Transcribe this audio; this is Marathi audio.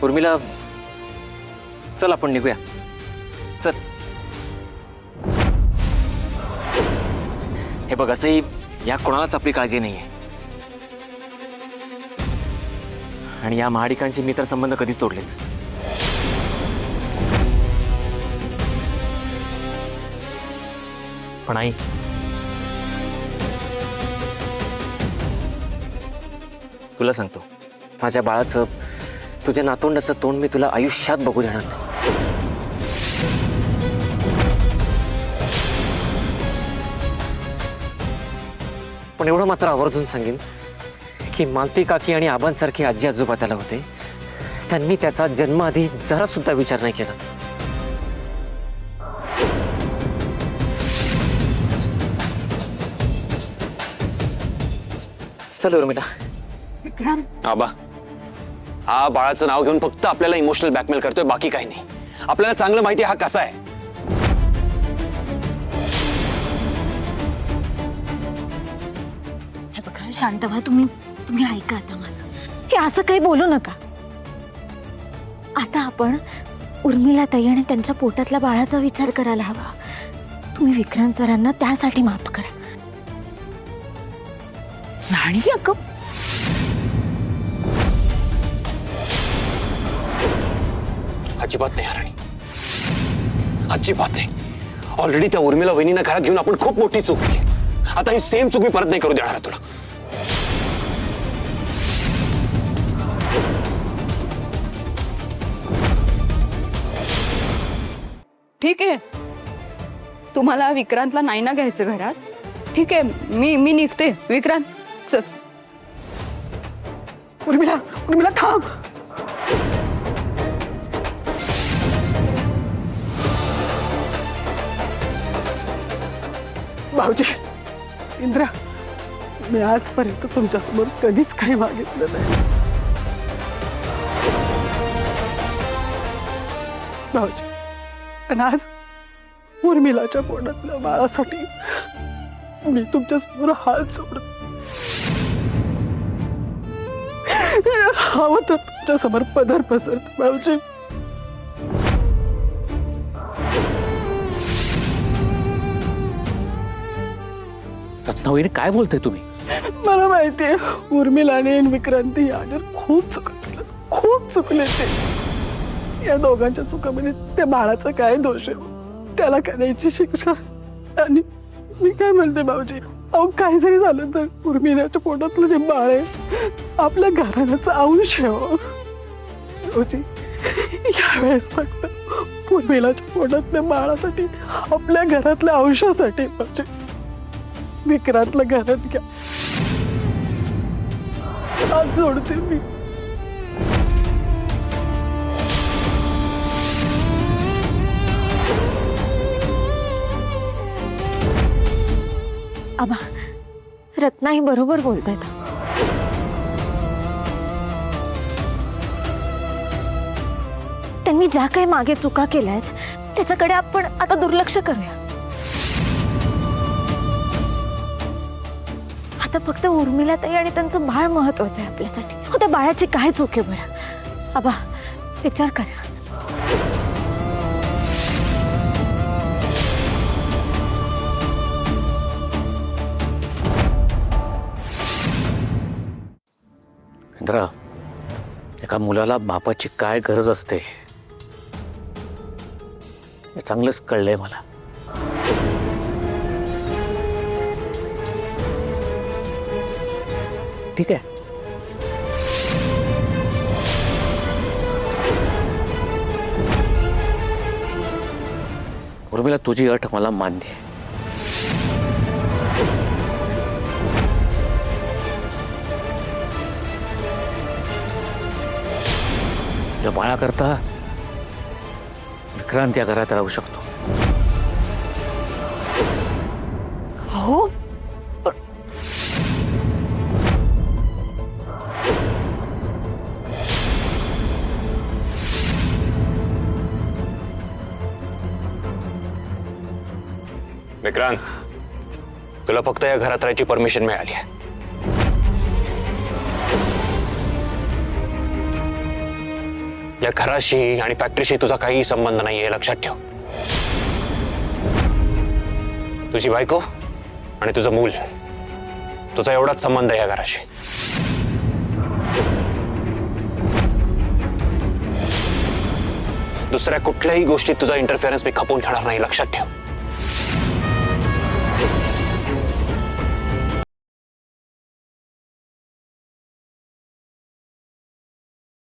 उर्मिला, चल आपण निघूया. चल. हे बघ, असंही या कोणालाच आपली काळजी नाहीये. आणि या महाडिकांशी मी तर संबंध कधीच तोडलेत. पण आई, तुला सांगतो, माझ्या बाळाचं, तुझ्या नातोंडाचं तोंड मी तुला आयुष्यात बघू देणार नाही. पण एवढं मात्र आवर्जून सांगेन की मालती काकी आणि आबांसारखे आजी आजोबा त्याला होते, त्यांनी त्याचा जन्माआधी जरा सुद्धा विचार नाही केला. चल उर्मिला. विक्रांत, आबा, हा बाळाचं नाव घेऊन फक्त आपल्याला इमोशनल ब्लॅकमेल करतोय, बाकी काही नाही. आपल्याला चांगलं माहिती हा कसा आहे. हे बघा शांत व्हा. तुम्ही ऐका आता माझं. हे असं काही बोलू नका. आता आपण उर्मिला ताई आणि त्यांच्या पोटातल्या बाळाचा विचार करायला हवा. तुम्ही विक्रांत सरांना त्यासाठी माफ करा. राणी, अगं अजिबात नाही राणी, अजिबात नाही. ऑलरेडी त्या उर्मिला वहिनींना घरात घेऊन आपण खूप मोठी चूक केली. आता ही सेम चूक मी परत नाही करू देणार तुला. ठीक आहे, तुम्हाला विक्रांतला नाही ना घ्यायचं घरात. ठीक आहे, मी निघते. विक्रांत, चल. उर्मिला, उर्मिला थांब. भाऊजी, इंद्रा, मी आजपर्यंत तुमच्यासमोर कधीच काही मागितलं नाही. भाऊजी, पण आज उर्मिलाच्या पोटातल्या बाळासाठी मी तुमच्यासमोर हात जोडतो. हवं तर तुमच्यासमोर पदर पसरतो. भाऊजी, रत्नावहिनी, काय बोलताय तुम्ही? मला माहितीये उर्मिला आणि विक्रांती यावर खूप चुका केलं, खूप चुकले ते. या दोघांच्या चुकामध्ये त्या बाळाचा काय दोष आहे? त्याला करायची शिक्षा. आणि मी काय म्हणते भाऊजी, अहो काही जरी झालं तर उर्मिलाच्या पोटातलं ते बाळ आहे आपल्या घराण्याचं अंश आहे. भाऊजी, यावेळेस फक्त उर्मिलाच्या पोटातल्या बाळासाठी, आपल्या घरातल्या अंशासाठी भाऊजी विक्रांतला घरात घ्या. हात जोडते मी. आबा, रत्ना ही बरोबर बोलतायत. त्यांनी ज्या काही मागे चुका केल्या आहेत त्याच्याकडे आपण आता दुर्लक्ष करूया. आता फक्त उर्मिला ताई आणि त्यांचं बाळ महत्वाचं आहे आपल्यासाठी. हो, त्या बाळाची काय चूक आहे बरं? आबा, विचार करा. इंद्रा, एका मुलाला बापाची काय गरज असते हे चांगलंच कळलंय मला. ठीक आहे, उर्मिला, तुझी अट मला मान्य आहे. त्या बाळाकरता विक्रांत या घरात राहू शकतो. हो, विक्रांत, तुला फक्त या घरात राहायची परमिशन मिळाली आहे. या घराशी आणि फॅक्टरीशी तुझा काही संबंध नाहीये, लक्षात ठेव. तुझी बायको आणि तुझं मूल, तुझा एवढाच संबंध आहे या घराशी. दुसऱ्या कुठल्याही गोष्टीत तुझा इंटरफेरन्स मी खपवून घेणार नाही, लक्षात ठेव.